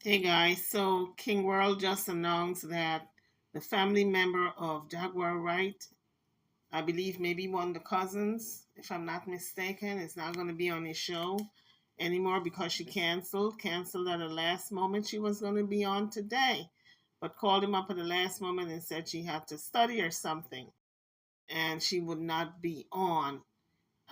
Hey guys, so King World just announced that the family member of Jaguar Wright, I believe maybe one of the cousins, if I'm not mistaken, is not going to be on his show anymore because she canceled at the last moment. She was going to be on today, but called him up at the last moment and said she had to study or something and she would not be on.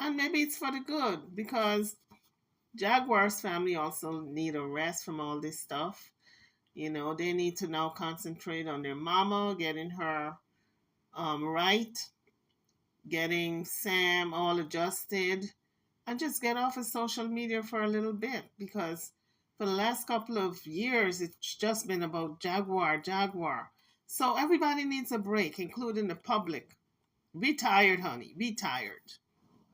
And maybe it's for the good because Jaguar's family also need a rest from all this stuff. They need to now concentrate on their mama, getting her right, getting Sam all adjusted, and just get off of social media for a little bit because for the last couple of years, it's just been about Jaguar, Jaguar. So everybody needs a break, including the public. Be tired, honey. Be tired.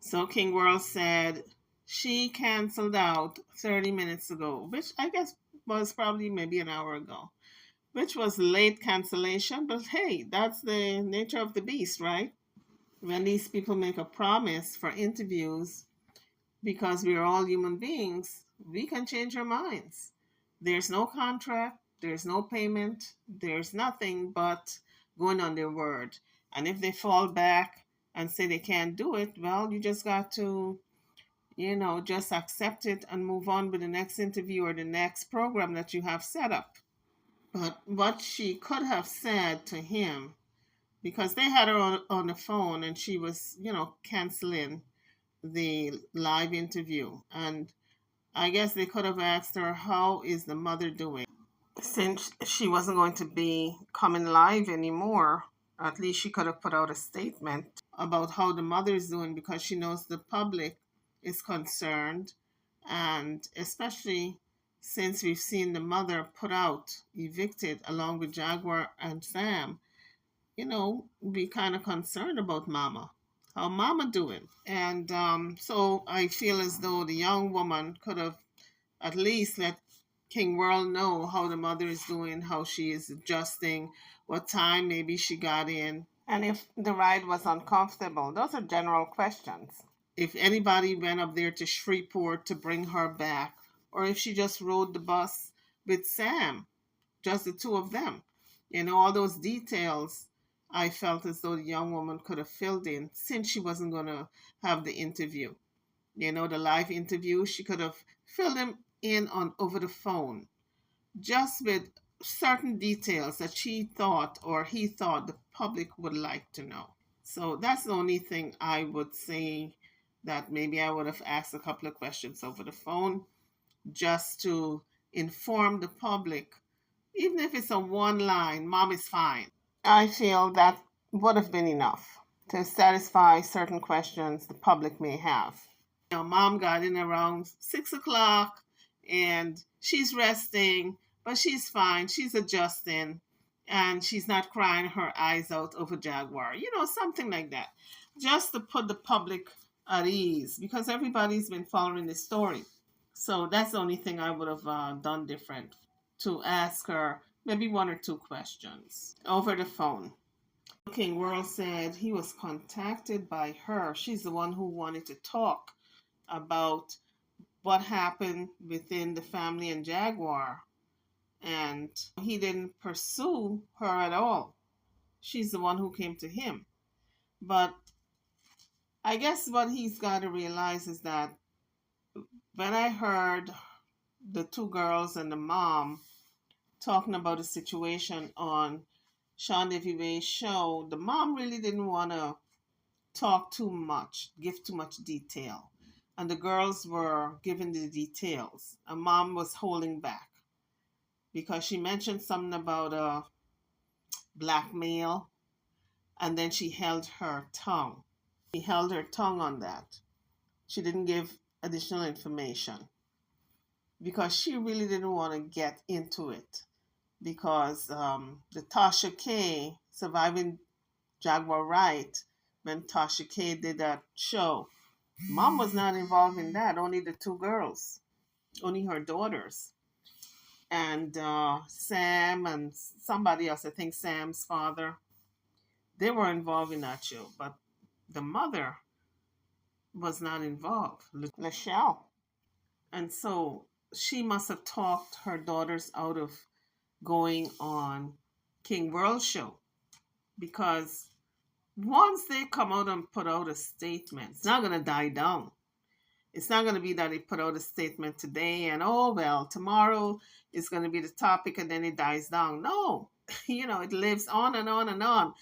So King World said she canceled out 30 minutes ago, which I guess was probably maybe an hour ago, which was late cancellation. But hey, that's the nature of the beast, right? When these people make a promise for interviews, because we are all human beings, we can change our minds. There's no contract, there's no payment, there's nothing but going on their word. And if they fall back and say they can't do it, well, you just got to, just accept it and move on with the next interview or the next program that you have set up. But what she could have said to him, because they had her on the phone and she was, canceling the live interview. And I guess they could have asked her, how is the mother doing? Since she wasn't going to be coming live anymore, at least she could have put out a statement about how the mother is doing because she knows the public is concerned. And especially since we've seen the mother put out, evicted along with Jaguar and Sam, be kind of concerned about mama. How mama doing? And so I feel as though the young woman could have at least let King World know how the mother is doing, how she is adjusting, what time maybe she got in, and if the ride was uncomfortable. Those are general questions. If anybody went up there to Shreveport to bring her back, or if she just rode the bus with Sam, just the two of them. All those details I felt as though the young woman could have filled in since she wasn't going to have the interview. The live interview, she could have filled them in on over the phone, just with certain details that she thought or he thought the public would like to know. So that's the only thing I would say that maybe I would have asked a couple of questions over the phone just to inform the public, even if it's a one line, mom is fine. I feel that would have been enough to satisfy certain questions the public may have. Mom got in around 6 o'clock and she's resting, but she's fine. She's adjusting and she's not crying her eyes out over Jaguar, something like that. Just to put the public at ease because everybody's been following the story. So that's the only thing I would have done different to ask her maybe one or two questions over the phone. King World said he was contacted by her. She's the one who wanted to talk about what happened within the family and Jaguar. And he didn't pursue her at all. She's the one who came to him. But I guess what he's got to realize is that when I heard the two girls and the mom talking about the situation on Sean Devey's show, the mom really didn't want to talk too much, give too much detail. And the girls were giving the details. And mom was holding back because she mentioned something about blackmail and then she held her tongue. She held her tongue on that. She didn't give additional information because she really didn't want to get into it because the Tasha K surviving Jaguar Wright, when Tasha K did that show, mom was not involved in that, only the two girls, only her daughters. And Sam and somebody else, I think Sam's father, they were involved in that show, but the mother was not involved, Lachelle. And so she must have talked her daughters out of going on King World show, because once they come out and put out a statement, it's not going to die down. It's not going to be that they put out a statement today and, oh, well, tomorrow is going to be the topic and then it dies down. No, it lives on and on and on.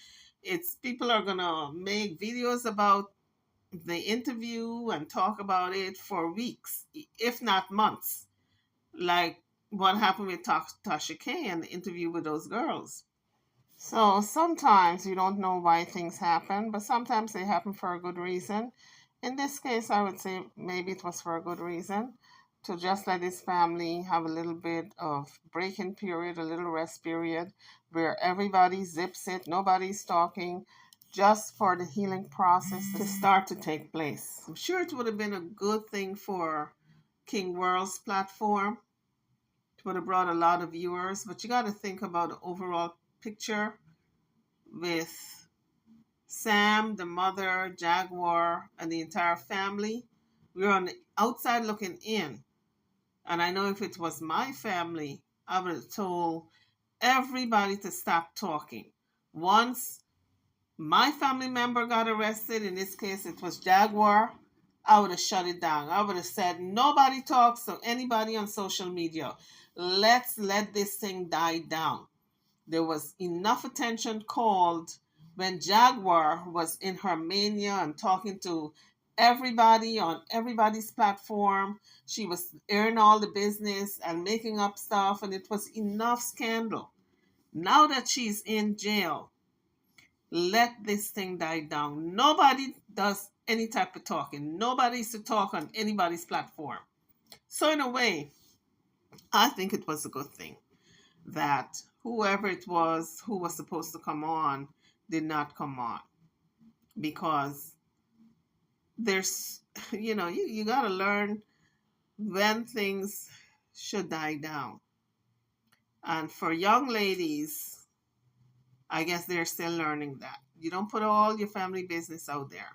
It's people are going to make videos about the interview and talk about it for weeks, if not months, like what happened with Tasha K and the interview with those girls. So sometimes you don't know why things happen, but sometimes they happen for a good reason. In this case, I would say maybe it was for a good reason, to just let his family have a little bit of break-in period, a little rest period, where everybody zips it, nobody's talking, just for the healing process to start to take place. I'm sure it would have been a good thing for King World's platform. It would have brought a lot of viewers, but you got to think about the overall picture with Sam, the mother, Jaguar, and the entire family. We were on the outside looking in. And I know if it was my family, I would have told everybody to stop talking. Once my family member got arrested, in this case it was Jaguar, I would have shut it down. I would have said, nobody talks to anybody on social media. Let's let this thing die down. There was enough attention called when Jaguar was in her mania and talking to everybody on everybody's platform. She was airing all the business and making up stuff, and it was enough scandal. Now that she's in jail, let this thing die down. Nobody does any type of talking. Nobody's to talk on anybody's platform. So in a way, I think it was a good thing that whoever it was who was supposed to come on did not come on, because there's you got to learn when things should die down. And for young ladies, I guess they're still learning that you don't put all your family business out there,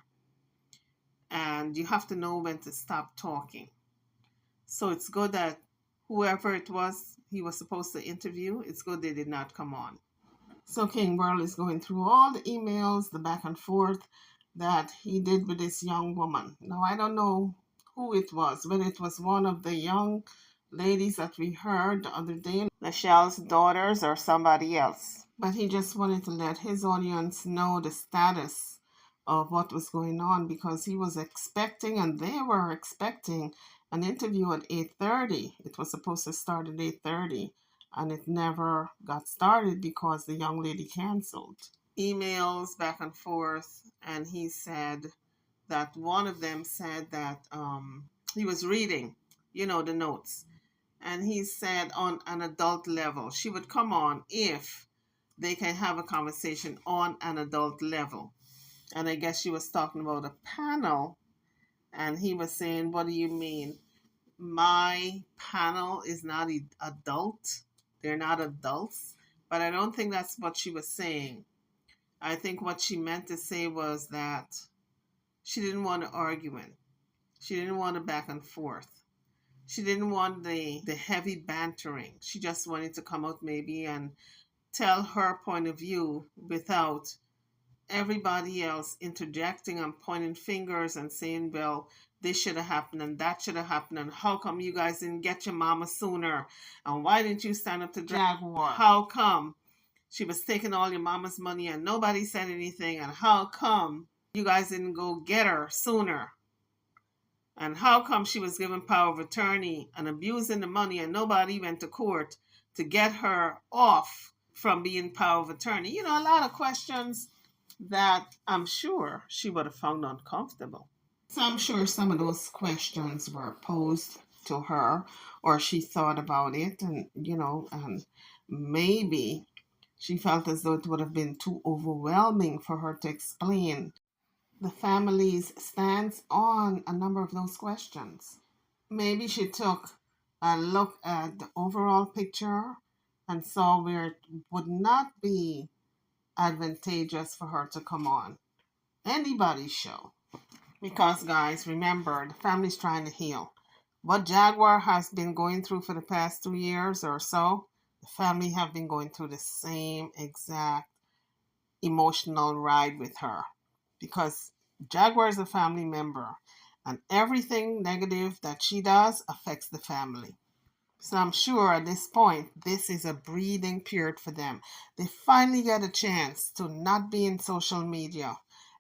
and you have to know when to stop talking. So it's good that whoever it was he was supposed to interview, it's good they did not come on. So King Wurld is going through all the emails, the back and forth that he did with this young woman. Now, I don't know who it was, whether it was one of the young ladies that we heard the other day, Michelle's daughters, or somebody else. But he just wanted to let his audience know the status of what was going on, because he was expecting, and they were expecting, an interview at 8:30. It was supposed to start at 8:30, and it never got started because the young lady canceled. Emails back and forth, and he said that one of them said that he was reading, the notes, and he said on an adult level, she would come on if they can have a conversation on an adult level. And I guess she was talking about a panel, and he was saying, what do you mean? My panel is not adult. They're not adults. But I don't think that's what she was saying. I think what she meant to say was that she didn't want an argument. She didn't want a back and forth. She didn't want the heavy bantering. She just wanted to come out maybe and tell her point of view without everybody else interjecting and pointing fingers and saying, well, this should have happened and that should have happened, and how come you guys didn't get your mama sooner, and why didn't you stand up to Jaguar? How come she was taking all your mama's money and nobody said anything, and how come you guys didn't go get her sooner, and how come she was given power of attorney and abusing the money and nobody went to court to get her off from being power of attorney? A lot of questions that I'm sure she would have found uncomfortable. So I'm sure some of those questions were posed to her, or she thought about it, and and maybe she felt as though it would have been too overwhelming for her to explain the family's stance on a number of those questions. Maybe she took a look at the overall picture and saw where it would not be advantageous for her to come on anybody's show. Because, guys, remember, the family's trying to heal. What Jaguar has been going through for the past 2 years or so, the family have been going through the same exact emotional ride with her because Jaguar is a family member and everything negative that she does affects the family. So I'm sure at this point, this is a breathing period for them. They finally get a chance to not be in social media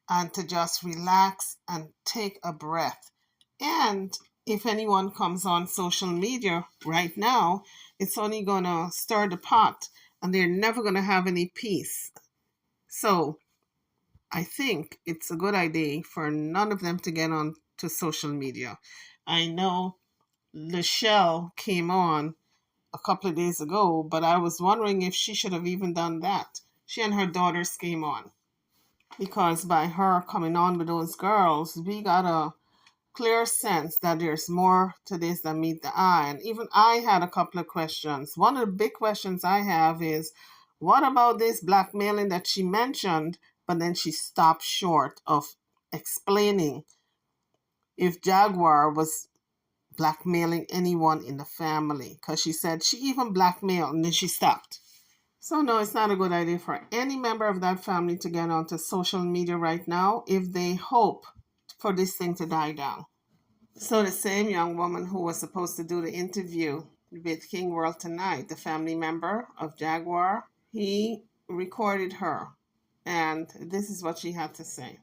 and to just relax and take a breath. And if anyone comes on social media right now, it's only going to stir the pot and they're never going to have any peace. So I think it's a good idea for none of them to get on to social media. I know Lachelle came on a couple of days ago, but I was wondering if she should have even done that. She and her daughters came on because by her coming on with those girls, we got a clear sense that there's more to this than meet the eye. And even I had a couple of questions. One of the big questions I have is what about this blackmailing that she mentioned, but then she stopped short of explaining if Jaguar was blackmailing anyone in the family? Because she said she even blackmailed and then she stopped. So, no, it's not a good idea for any member of that family to get onto social media right now if they hope for this thing to die down. So, the same young woman who was supposed to do the interview with King World tonight, the family member of Jaguar, he recorded her. And this is what she had to say.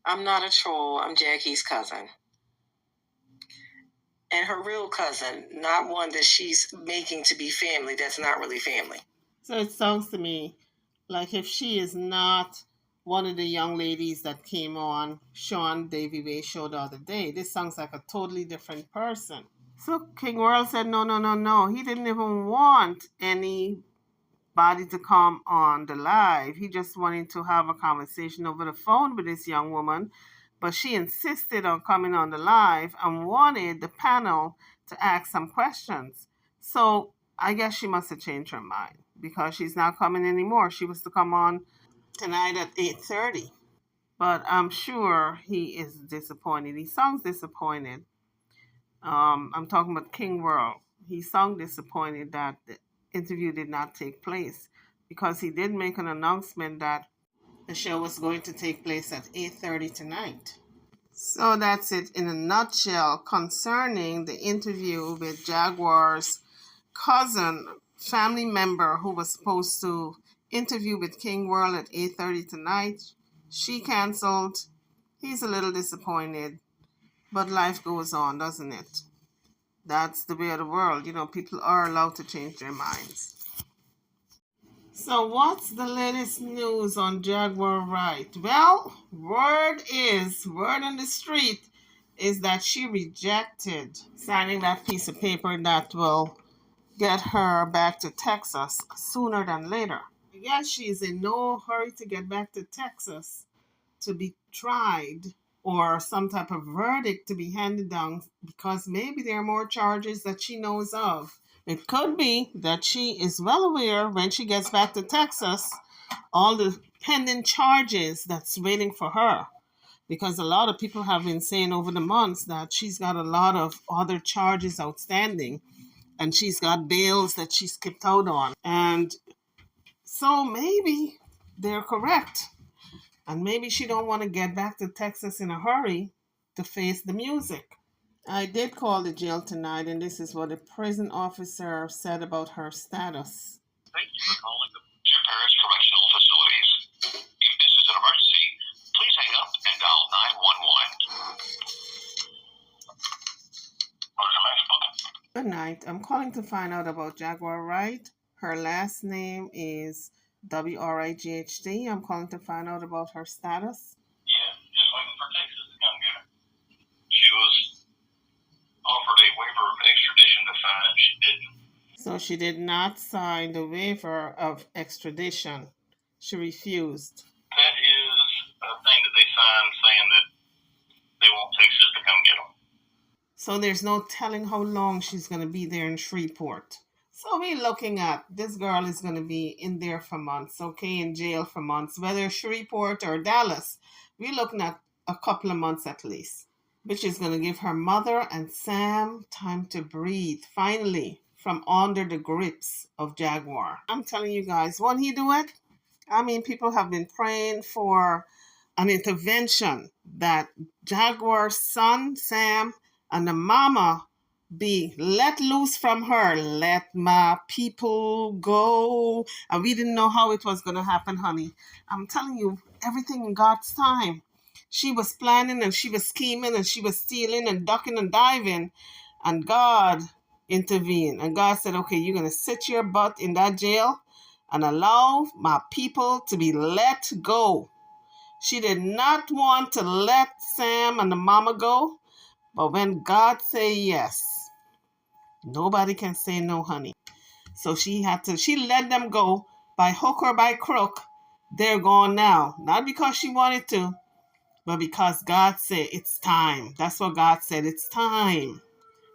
I'm not a troll, I'm Jackie's cousin. And her real cousin, not one that she's making to be family, that's not really family. So it sounds to me like if she is not one of the young ladies that came on Sean Davy Way show the other day, this sounds like a totally different person. So King World said, no, no, no, no. He didn't even want anybody to come on the live. He just wanted to have a conversation over the phone with this young woman. But she insisted on coming on the live and wanted the panel to ask some questions. So I guess she must have changed her mind because she's not coming anymore. She was to come on tonight at 8:30. But I'm sure he is disappointed. He sounds disappointed. I'm talking about King World. He sounds disappointed that the interview did not take place because he did make an announcement that the show was going to take place at 8:30 tonight. So that's it in a nutshell concerning the interview with Jaguar's cousin, family member who was supposed to interview with King World at 8:30 tonight. She canceled. He's a little disappointed, but life goes on, doesn't it? That's the way of the world. You know, people are allowed to change their minds. So what's the latest news on Jaguar Wright? Well, word on the street is that she rejected signing that piece of paper that will get her back to Texas sooner than later. I guess she's in no hurry to get back to Texas to be tried or some type of verdict to be handed down because maybe there are more charges that she knows of. It could be that she is well aware when she gets back to Texas all the pending charges that's waiting for her because a lot of people have been saying over the months that she's got a lot of other charges outstanding and she's got bails that she skipped out on. And so maybe they're correct. And maybe she don't want to get back to Texas in a hurry to face the music. I did call the jail tonight, and this is what a prison officer said about her status. Thank you for calling the Jaguars Correctional Facilities. If this is an emergency, please hang up and dial 911. Good night. I'm calling to find out about Jaguar Wright. Her last name is Wright. I'm calling to find out about her status. Yeah, just waiting for Texas to come get her. She was offered a waiver of extradition to sign, and she didn't. So she did not sign the waiver of extradition. She refused. That is a thing that they signed saying that they want Texas to come get them. So there's no telling how long she's going to be there in Shreveport. So we're looking at this girl is going to be in there for months, okay, in jail for months, whether Shreveport or Dallas. We're looking at a couple of months at least. which is going to give her mother and Sam time to breathe, finally, from under the grips of Jaguar. I'm telling you guys, won't he do it? I mean, people have been praying for an intervention that Jaguar's son, Sam, and the mama be let loose from her. Let my people go. And we didn't know how it was going to happen, honey. I'm telling you, everything in God's time. She was planning and she was scheming and she was stealing and ducking and diving. And God intervened. And God said, okay, you're going to sit your butt in that jail and allow my people to be let go. She did not want to let Sam and the mama go. But when God say yes, nobody can say no, honey. So she let them go by hook or by crook. They're gone now. Not because she wanted to, but because God said it's time. That's what God said. It's time.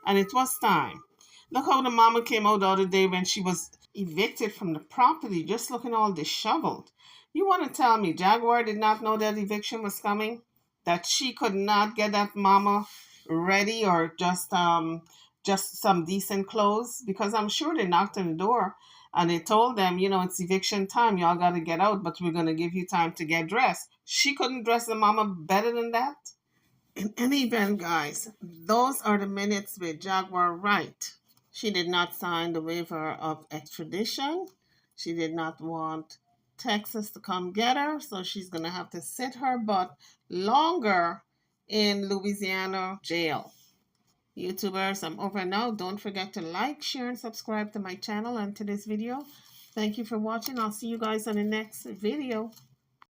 And it was time. Look how the mama came out the other day when she was evicted from the property, just looking all disheveled. You want to tell me Jaguar did not know that eviction was coming? That she could not get that mama ready or just some decent clothes? Because I'm sure they knocked on the door and they told them, it's eviction time, y'all got to get out, but we're going to give you time to get dressed. She couldn't dress the mama better than that? In any event, guys, those are the minutes with Jaguar Wright. She did not sign the waiver of extradition. She did not want Texas to come get her, so she's going to have to sit her butt longer in Louisiana jail. YouTubers, I'm over now. Don't forget to like, share, and subscribe to my channel and to this video. Thank you for watching. I'll see you guys on the next video.